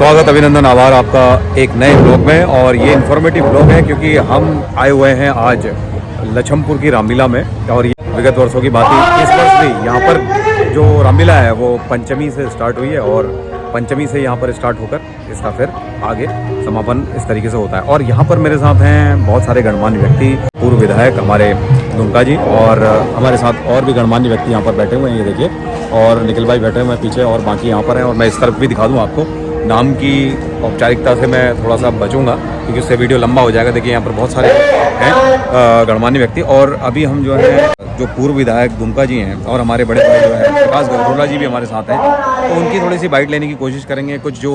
स्वागत, अभिनंदन, आभार आपका एक नए ब्लॉग में। और ये इन्फॉर्मेटिव ब्लॉग है क्योंकि हम आए हुए हैं आज लछमपुर की रामलीला में। और ये विगत वर्षों की बात ही, इस वर्ष भी यहाँ पर जो रामलीला है वो पंचमी से स्टार्ट हुई है और पंचमी से यहाँ पर स्टार्ट होकर इसका फिर आगे समापन इस तरीके से होता है। और यहाँ पर मेरे साथ हैं बहुत सारे गणमान्य व्यक्ति, पूर्व विधायक हमारे दुमका जी, और हमारे साथ और भी गणमान्य व्यक्ति यहाँ पर बैठे हुए हैं, ये देखिए। और निखिल भाई बैठे हुए हैं पीछे और बाकी यहाँ पर हैं। और मैं इस तरफ भी दिखा दूँ आपको। नाम की औपचारिकता से मैं थोड़ा सा बचूंगा क्योंकि उससे वीडियो लंबा हो जाएगा। देखिए यहाँ पर बहुत सारे हैं गणमान्य व्यक्ति। और अभी हम जो है जो पूर्व विधायक दुमका जी हैं और हमारे बड़े भाई जो है प्रकाश गरोला जी भी हमारे साथ हैं, तो उनकी थोड़ी सी बाइट लेने की कोशिश करेंगे। कुछ जो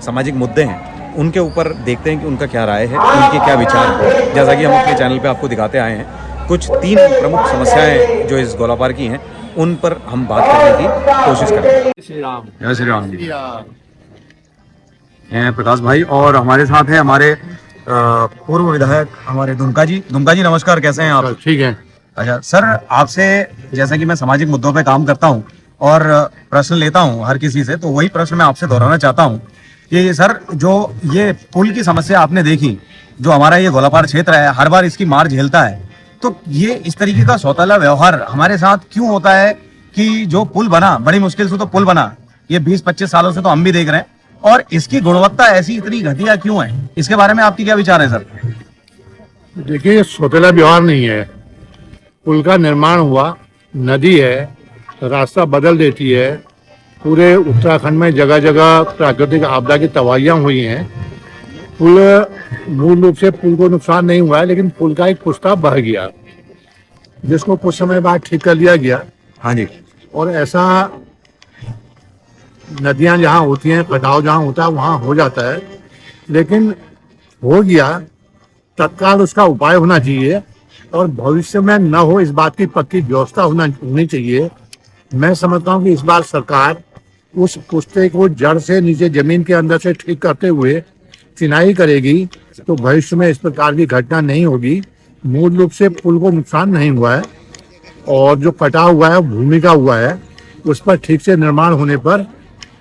सामाजिक मुद्दे हैं उनके ऊपर देखते हैं कि उनका क्या राय है, उनके क्या विचार हैं। जैसा कि हम अपने चैनल पर आपको दिखाते आए हैं, कुछ 3 प्रमुख समस्याएं जो इस गोलापार की हैं उन पर हम बात करने की कोशिश करेंगे। श्री राम। जय श्री राम जी। हैं प्रकाश भाई और हमारे साथ हैं हमारे पूर्व विधायक हमारे दुमका जी। दुमका जी नमस्कार, कैसे हैं आप? ठीक है। अच्छा सर, आपसे जैसा कि मैं सामाजिक मुद्दों पे काम करता हूं और प्रश्न लेता हूं हर किसी से, तो वही प्रश्न मैं आपसे दोहराना चाहता हूं कि सर, जो ये पुल की समस्या आपने देखी, जो हमारा ये गोलापार क्षेत्र है हर बार इसकी मार झेलता है, तो ये इस तरीके का सौतेला व्यवहार हमारे साथ क्यों होता है कि जो पुल बना, बड़ी मुश्किल से तो पुल बना, ये 20-25 सालों से तो हम भी देख रहे हैं, और इसकी गुणवत्ता ऐसी इतनी घटिया क्यों है? इसके बारे में आपकी क्या विचार है सर? देखिए, ये सौतेला व्यवहार नहीं है। पुल का निर्माण हुआ, नदी है, रास्ता बदल देती है। पूरे उत्तराखंड में जगह जगह प्राकृतिक आपदा की तबाहियां हुई हैं। पुल मूल रूप से पुल को नुकसान नहीं हुआ है, लेकिन पुल का एक पुस्ता बह गया, जिसको कुछ समय बाद ठीक कर लिया गया। हाँ जी। और ऐसा नदियां जहाँ होती हैं, कटाव जहाँ होता है वहाँ हो जाता है, लेकिन हो गया, तत्काल उसका उपाय होना चाहिए और भविष्य में न हो इस बात की पक्की व्यवस्था होनी चाहिए। मैं समझता हूँ कि इस बार सरकार उस पुस्ते को जड़ से नीचे जमीन के अंदर से ठीक करते हुए चिनाई करेगी, तो भविष्य में इस प्रकार की घटना नहीं होगी। मूल रूप से पुल को नुकसान नहीं हुआ है और जो कटाव हुआ है भूमि का हुआ है, उस पर ठीक से निर्माण होने पर,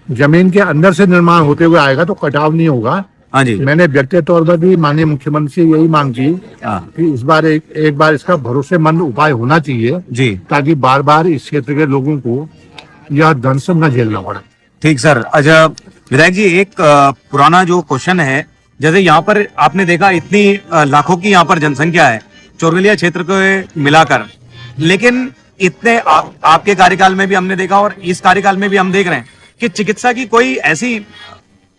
जमीन के अंदर से निर्माण होते हुए आएगा तो कटाव नहीं होगा। हाँ जी। मैंने व्यक्तिगत तौर पर भी माननीय मुख्यमंत्री से यही मांग की कि इस बार एक बार इसका भरोसेमंद उपाय होना चाहिए जी, ताकि बार बार इस क्षेत्र के लोगों को यह दंशन न झेलना पड़े। ठीक सर। अच्छा विधायक जी, एक पुराना जो क्वेश्चन है, जैसे यहाँ पर आपने देखा इतनी लाखों की यहाँ पर जनसंख्या है चोरगलिया क्षेत्र को मिलाकर, लेकिन इतने आपके कार्यकाल में भी हमने देखा और इस कार्यकाल में भी हम देख रहे हैं कि चिकित्सा की कोई ऐसी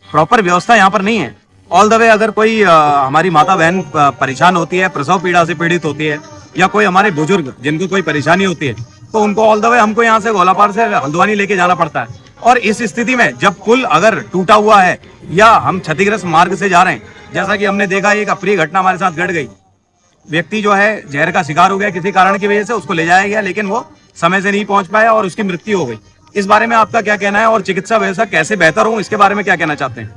प्रॉपर व्यवस्था यहाँ पर नहीं है। ऑल द वे अगर कोई हमारी माता बहन परेशान होती है, प्रसव पीड़ा से पीड़ित होती है, या कोई हमारे बुजुर्ग जिनको कोई परेशानी होती है, तो उनको ऑल द वे हमको यहाँ से गोलापार से हल्द्वानी लेके जाना पड़ता है। और इस स्थिति में जब पुल अगर टूटा हुआ है या हम क्षतिग्रस्त मार्ग से जा रहे हैं, जैसा कि हमने देखा एक अप्रिय घटना हमारे साथ घट गई, व्यक्ति जो है जहर का शिकार हो गया किसी कारण की वजह से, उसको ले जाया गया लेकिन वो समय से नहीं पहुंच पाया और उसकी मृत्यु हो गई। इस बारे में आपका क्या कहना है और चिकित्सा व्यवस्था कैसे बेहतर हो, इसके बारे में क्या कहना चाहते हैं?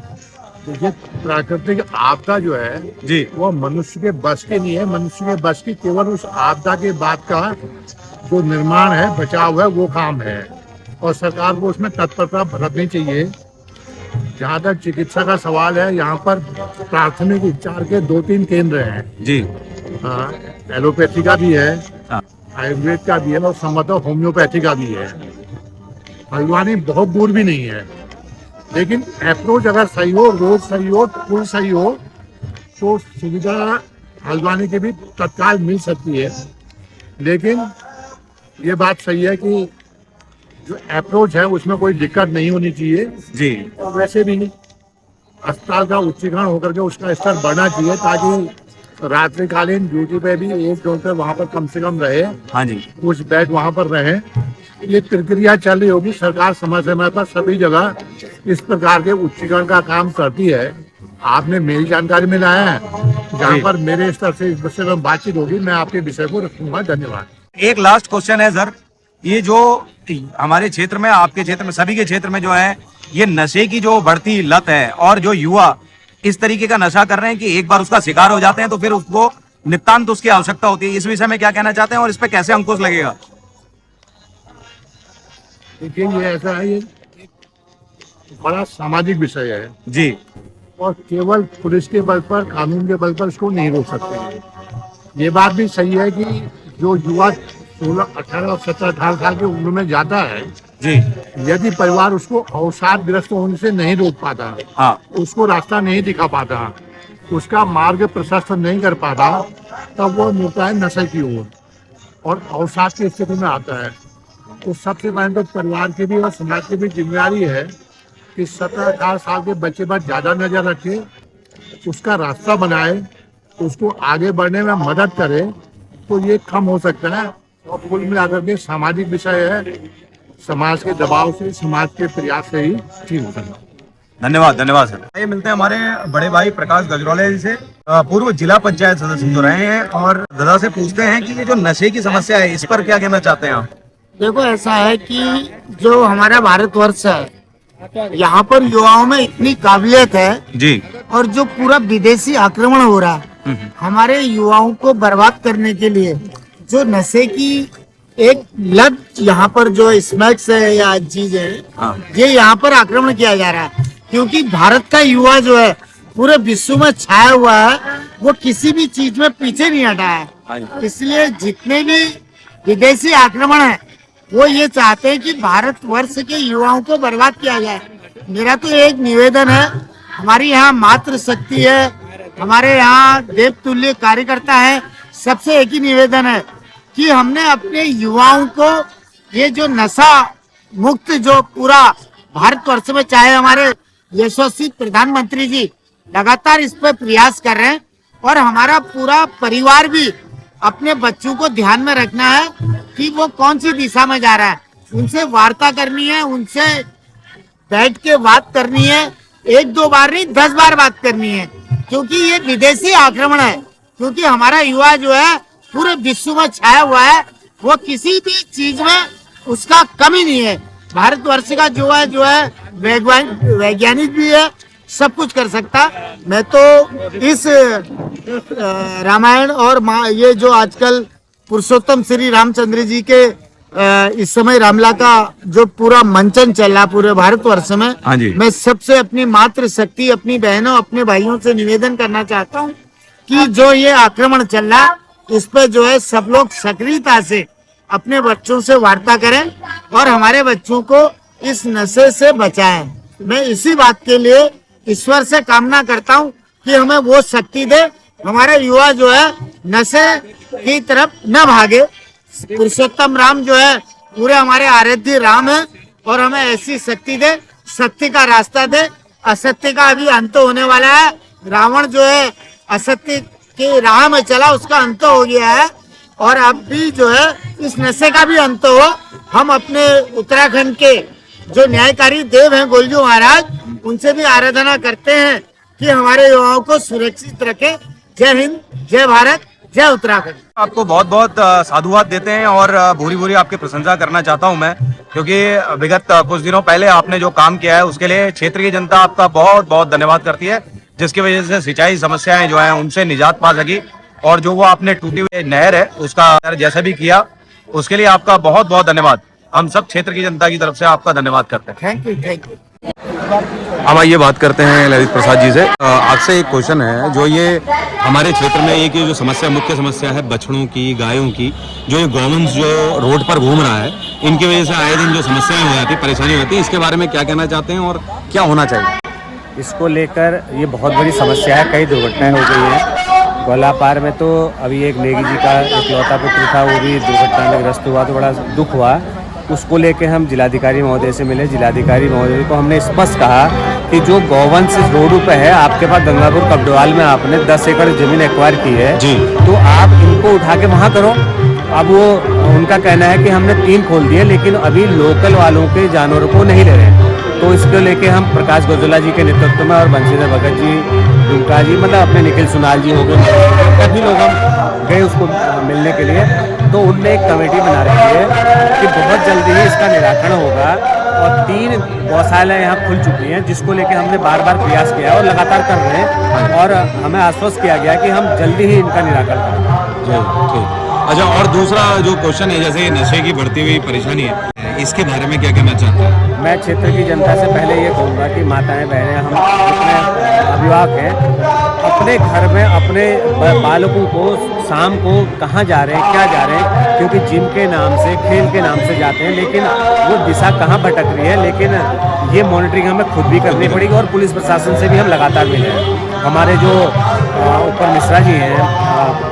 देखिए, प्राकृतिक आपदा जो है जी, वो मनुष्य के बस की नहीं है। मनुष्य के बस की केवल उस आपदा के बाद का जो निर्माण है, बचाव है, वो काम है और सरकार को उसमें तत्परता बरतनी चाहिए। जहाँ तक चिकित्सा का सवाल है, यहाँ पर प्राथमिक उपचार के 2-3 केंद्र हैं जी। हाँ, एलोपैथी का भी है, हाँ। आयुर्वेद का भी है और संभवतः होम्योपैथी का भी है। हल्द्वानी बहुत दूर भी नहीं है, लेकिन अप्रोच अगर सही हो, रोड सही हो, पुल सही हो, तो सुविधा हल्द्वानी की भी तत्काल मिल सकती है। लेकिन ये बात सही है कि जो अप्रोच है उसमें कोई दिक्कत नहीं होनी चाहिए जी। और वैसे भी अस्पताल का उच्चीकरण होकर के उसका स्तर बढ़ना चाहिए, ताकि रात्रिकालीन ड्यूटी पे भी एक डॉक्टर वहाँ पर कम से कम रहे। हाँ जी। कुछ बेड वहाँ पर रहे। ये प्रक्रिया चल रही होगी। सरकार समय समय पर सभी जगह इस प्रकार के उच्चीकरण का काम करती है। आपने मेरी जानकारी में लाया है, जहाँ पर मेरे स्तर से इस विषय में बातचीत होगी, मैं आपके विषय को रखूंगा। धन्यवाद। एक लास्ट क्वेश्चन है सर, ये जो हमारे क्षेत्र में, आपके क्षेत्र में, सभी के क्षेत्र में जो है ये नशे की जो बढ़ती लत है और जो युवा इस तरीके का नशा कर रहे हैं कि एक बार उसका शिकार हो जाते हैं तो फिर उसको नितांत उसकी आवश्यकता होती है, इस विषय में क्या कहना चाहते हैं और इस पे कैसे अंकुश लगेगा? देखिए, ये ऐसा है, बड़ा सामाजिक विषय है जी और केवल पुलिस के बल पर, कानून के बल पर इसको नहीं रोक सकते हैं। ये बात भी सही है कि जो युवा 16, 18 और 17, 18 साल की उम्र में जाता है, जी यदि परिवार उसको अवसादग्रस्त होने से नहीं रोक पाता, हाँ उसको रास्ता नहीं दिखा पाता, उसका मार्ग प्रशस्त नहीं कर पाता, तब वो मुड़ता है नशे की ओर और अवसाद की स्थिति में आता है। तो सबसे पहले तो परिवार की भी और समाज की भी जिम्मेदारी है कि 17-18 साल के बच्चे पर ज्यादा नजर रखे, उसका रास्ता बनाए, उसको आगे बढ़ने में मदद करे, तो ये कम हो सकता है। और कुल मिलाकर के सामाजिक विषय है, समाज के दबाव से, समाज के प्रयास से ही ठीक हो सकता है। धन्यवाद सर। ये मिलते हैं हमारे बड़े भाई प्रकाश गजरोले जी से, पूर्व जिला पंचायत सदस्य जो रहे हैं, और दादा से पूछते हैं कि ये जो नशे की समस्या है इस पर क्या कहना चाहते हैं आप? देखो, ऐसा है कि जो हमारा भारतवर्ष है, यहाँ पर युवाओं में इतनी काबिलियत है जी और जो पूरा विदेशी आक्रमण हो रहा है हमारे युवाओं को बर्बाद करने के लिए, जो नशे की एक लत यहाँ पर जो स्मैक्स है या चीज है, ये यहाँ पर आक्रमण किया जा रहा है। क्योंकि भारत का युवा जो है पूरे विश्व में छाया हुआ है, वो किसी भी चीज में पीछे नहीं हटा है। इसलिए जितने भी विदेशी आक्रमण है वो ये चाहते हैं कि भारतवर्ष के युवाओं को बर्बाद किया जाए। मेरा तो एक निवेदन है, हमारी यहाँ मातृ शक्ति है, हमारे यहाँ देवतुल्य कार्यकर्ता है, सबसे एक ही निवेदन है कि हमने अपने युवाओं को ये जो नशा मुक्त जो पूरा भारतवर्ष में, चाहे हमारे यशस्वी प्रधानमंत्री जी लगातार इस पर प्रयास कर रहे हैं, और हमारा पूरा परिवार भी अपने बच्चों को ध्यान में रखना है कि वो कौन सी दिशा में जा रहा है। उनसे वार्ता करनी है, उनसे बैठ के बात करनी है, 1-2 बार नहीं 10 बार बात करनी है, क्योंकि ये विदेशी आक्रमण है। क्योंकि हमारा युवा जो है पूरे विश्व में छाया हुआ है, वो किसी भी चीज में उसका कमी नहीं है। भारतवर्ष का जो है वैज्ञानिक भी है, सब कुछ कर सकता। मैं तो इस रामायण और ये जो आजकल पुरुषोत्तम श्री रामचंद्र जी के इस समय रामला का जो पूरा मंचन चल रहा पूरे भारतवर्ष में, हाँ जी। मैं सबसे अपनी मातृ शक्ति, अपनी बहनों, अपने भाइयों से निवेदन करना चाहता हूँ कि जो ये आक्रमण चल रहा इस पे जो है सब लोग सक्रियता से अपने बच्चों से वार्ता करें और हमारे बच्चों को इस नशे से बचाएं। मैं इसी बात के लिए ईश्वर से कामना करता हूं कि हमें वो शक्ति दे, हमारे युवा जो है नशे की तरफ न भागे। पुरुषोत्तम राम जो है पूरे हमारे आराध्य राम है, और हमें ऐसी शक्ति दे, सत्य का रास्ता दे। असत्य का अभी अंत होने वाला है। रावण जो है असत्य की राह में चला, उसका अंत हो गया है, और अब भी जो है इस नशे का भी अंत हो। हम अपने उत्तराखंड के जो न्यायकारी देव हैं गोलजू महाराज, उनसे भी आराधना करते हैं कि हमारे युवाओं को सुरक्षित रखें। जय हिंद, जय भारत, जय उत्तराखंड। आपको बहुत बहुत साधुवाद देते हैं और भूरी भूरी आपकी प्रशंसा करना चाहता हूं मैं, क्योंकि विगत कुछ दिनों पहले आपने जो काम किया है उसके लिए क्षेत्रीय जनता आपका बहुत बहुत धन्यवाद करती है, जिसकी वजह से सिंचाई समस्याएं जो है उनसे निजात पा सकी, और जो वो आपने टूटी हुई नहर है उसका जैसा भी किया उसके लिए आपका बहुत बहुत धन्यवाद। हम सब क्षेत्र की जनता की तरफ से आपका धन्यवाद करते हैं। Thank you. अब आइए बात करते हैं ललित प्रसाद जी से। आपसे एक क्वेश्चन है, जो ये हमारे क्षेत्र में एक ये जो समस्या, मुख्य समस्या है बछड़ों की, गायों की, जो ये गौवंश जो रोड पर घूम रहा है, इनकी वजह से आए दिन जो समस्याएं हो जाती, परेशानी होती है, इसके बारे में क्या कहना चाहते हैं और क्या होना चाहिए? इसको लेकर ये बहुत बड़ी समस्या है। कई दुर्घटनाएं हो गई हैं। गोलापार में तो अभी एक नेगी जी का इकलौता पुत्र था, वो भी दुर्घटना में ग्रस्त हुआ, तो बड़ा दुख हुआ। उसको लेके हम जिलाधिकारी महोदय से मिले। जिलाधिकारी महोदय को हमने स्पष्ट कहा कि जो गौवंश रोड पे है, आपके पास गंगापुर कपडवाल में आपने 10 एकड़ जमीन एक्वायर की है जी, तो आप इनको उठा के वहाँ करो। अब वो उनका कहना है कि हमने 3 खोल दिए, लेकिन अभी लोकल वालों के जानवरों को नहीं ले रहे। तो इसको लेके हम प्रकाश गजरोला जी के नेतृत्व में और बंशीधर भगत जी, दुमका जी, मतलब अपने निखिल सुनाल जी हो गए, काफ़ी लोग हम गए उसको मिलने के लिए। तो उनने एक कमेटी बना रखी है कि बहुत जल्दी ही इसका निराकरण होगा, और 3 गौशालाएँ यहाँ खुल चुकी हैं, जिसको लेके हमने बार बार प्रयास किया और लगातार कर रहे हैं, और हमें आश्वस्त किया गया कि हम जल्दी ही इनका निराकरण करेंगे। ठीक। अच्छा, और दूसरा जो क्वेश्चन है, जैसे नशे की बढ़ती हुई परेशानी है, इसके बारे में क्या कहना चाहते हैं? मैं क्षेत्र की जनता से पहले ये कहूँगा कि माताएं बहनें, हम जितने अभिभावक हैं, अपने घर में अपने बालकों को शाम को कहाँ जा रहे हैं, क्या जा रहे हैं, क्योंकि जिम के नाम से, खेल के नाम से जाते हैं, लेकिन वो दिशा कहाँ भटक रही है। लेकिन ये मॉनिटरिंग हमें खुद भी करनी पड़ेगी और पुलिस प्रशासन से भी हम लगातार मिले हैं। हमारे जो ऊपर मिश्रा जी हैं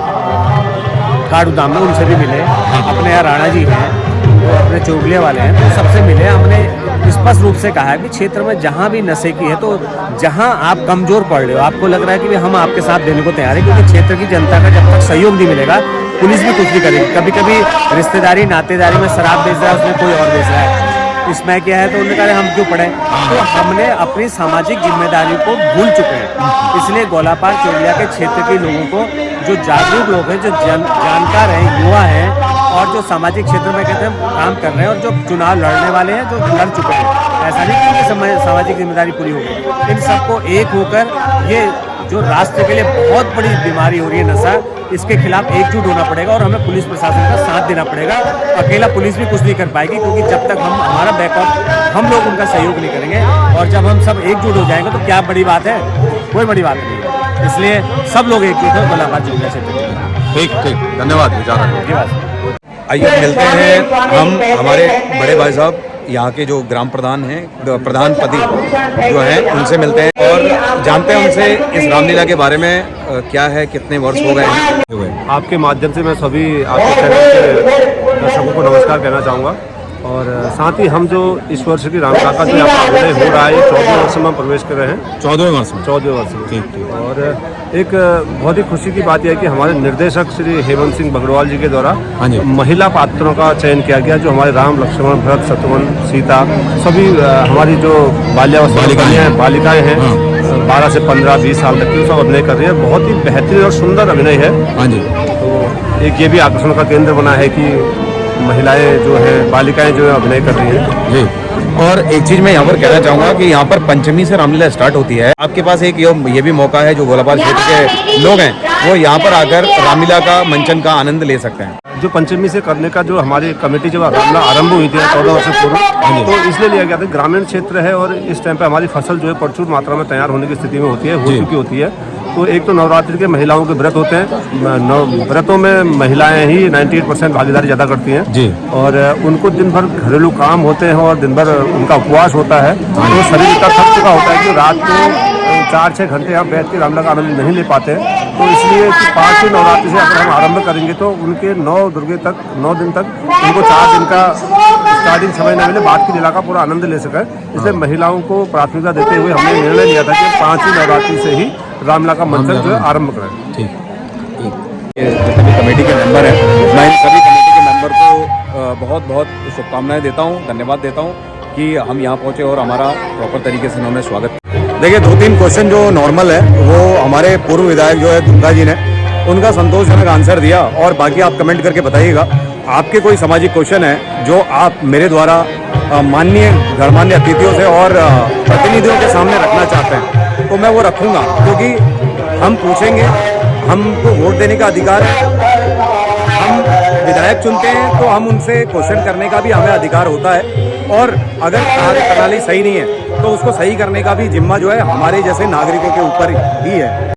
काड़ू दाम में, उनसे भी मिले, अपने यहाँ राणा जी हैं, तो अपने चोगले वाले हैं, तो सबसे मिले। हमने स्पष्ट रूप से कहा है कि क्षेत्र में जहाँ भी नशे की है, तो जहाँ आप कमजोर पड़ रहे हो, आपको लग रहा है कि हम आपके साथ देने को तैयार है, क्योंकि क्षेत्र की जनता का जब तक सहयोग नहीं मिलेगा, पुलिस भी कुछ नहीं करेगी। कभी कभी रिश्तेदारी नातेदारी में शराब बेच रहा है, उसमें कोई और बेच रहा है, इसमें क्या है, तो उन्होंने कहा हम क्यों पढ़े। तो हमने अपनी सामाजिक जिम्मेदारी को भूल चुके हैं। इसलिए गोलापार चोलिया के क्षेत्र के लोगों को, जो जागरूक लोग हैं, जो जानकार हैं, युवा हैं, और जो सामाजिक क्षेत्र में कहते हैं काम कर रहे हैं, और जो चुनाव लड़ने वाले हैं, जो लड़ चुके हैं, ऐसा नहीं कि सामाजिक जिम्मेदारी पूरी हो गई। इन सबको एक होकर, ये जो राष्ट्र के लिए बहुत बड़ी बीमारी हो रही है नशा, इसके खिलाफ एकजुट होना पड़ेगा और हमें पुलिस प्रशासन का साथ देना पड़ेगा। अकेला पुलिस भी कुछ नहीं कर पाएगी, क्योंकि जब तक हमारा बैकअप, हम लोग उनका सहयोग नहीं करेंगे, और जब हम सब एकजुट हो जाएंगे तो क्या बड़ी बात है, कोई बड़ी बात नहीं है। इसलिए सब लोग एकजुट हो गोलापार चोलिया क्षेत्र। ठीक, धन्यवाद विचार। आइए मिलते हैं हम हमारे बड़े भाई साहब, यहाँ के जो ग्राम प्रधान हैं, प्रधान पति जो हैं, उनसे मिलते हैं और जानते हैं उनसे इस रामलीला के बारे में क्या है, कितने वर्ष हो गए हैं। आपके माध्यम से मैं सभी आपके चैनल के दर्शकों को नमस्कार कहना चाहूँगा, और साथ ही हम जो इस वर्ष की रामलीला का जो यहाँ पर अभिनय हो रहा है, 14वें वर्ष में हम प्रवेश कर रहे हैं। 14वें वर्ष में? 14वें वर्ष में। ठीक। और एक बहुत ही खुशी की बात यह है कि हमारे निर्देशक श्री हेमंत सिंह बग्रवाल जी के द्वारा महिला पात्रों का चयन किया गया, जो हमारे राम, लक्ष्मण, भरत, शत्रुघ्न, सीता, सभी हमारी जो बालिकाएं हैं, 12 से 15-20 साल तक की, सब अभिनय कर रही है। बहुत ही बेहतरीन और सुंदर अभिनय है। तो एक ये भी आकर्षण का केंद्र बना है कि महिलाएं जो है, बालिकाएं जो है, अभिनय कर रही हैं जी। और एक चीज मैं यहाँ पर कहना चाहूँगा कि यहाँ पर पंचमी से रामलीला स्टार्ट होती है। आपके पास एक ये भी मौका है, जो गोलापार क्षेत्र के लोग हैं वो यहाँ पर आकर रामलीला का मंचन का आनंद ले सकते हैं। जो पंचमी से करने का जो हमारी कमेटी जब रामलीला आरंभ हुई थी 14 वर्ष पूर्व, तो इसलिए लिया गया था। ग्रामीण क्षेत्र है और इस टाइम पे हमारी फसल जो है प्रचुर मात्रा में तैयार होने की स्थिति में होती है, हो चुकी होती है। तो एक तो नवरात्रि के महिलाओं के व्रत होते हैं, व्रतों में महिलाएं ही 98% भागीदारी ज़्यादा करती हैं जी। और उनको दिन भर घरेलू काम होते हैं और दिन भर उनका उपवास होता है, तो शरीर इतना थक चुका होता है कि रात को 4-6 घंटे यहाँ बैठ के रामलीला का आनंद नहीं ले पाते हैं। तो इसलिए कि 5वीं नवरात्रि से अगर हम आरंभ करेंगे तो उनके 9 दिन तक उनको 4 दिन का स्टार्टिंग समय न मिले, बाद की लीला का पूरा आनंद ले सकें। इसलिए महिलाओं को प्राथमिकता देते हुए हमने निर्णय लिया था कि 5वीं नवरात्रि से ही रामलीला का मंचन जो है आरंभ करें। ठीक। जितने भी कमेटी के मेंबर हैं, मैं इन सभी कमेटी के मेंबर को बहुत बहुत शुभकामनाएं देता हूं, धन्यवाद देता हूं कि हम यहाँ पहुँचे और हमारा प्रॉपर तरीके से उन्होंने स्वागत किया। देखिए, 2-3 क्वेश्चन जो नॉर्मल है वो हमारे पूर्व विधायक जो है दुर्गा जी ने उनका संतोषजनक आंसर दिया, और बाकी आप कमेंट करके बताइएगा आपके कोई सामाजिक क्वेश्चन है जो आप मेरे द्वारा माननीय गणमान्य अतिथियों से और प्रतिनिधियों के सामने रखना चाहते हैं, तो मैं वो रखूँगा, क्योंकि हम पूछेंगे, हमको वोट देने का अधिकार है, हम विधायक चुनते हैं, तो हम उनसे क्वेश्चन करने का भी हमें अधिकार होता है। और अगर कार्य प्रणाली सही नहीं है तो उसको सही करने का भी जिम्मा जो है हमारे जैसे नागरिकों के ऊपर ही है।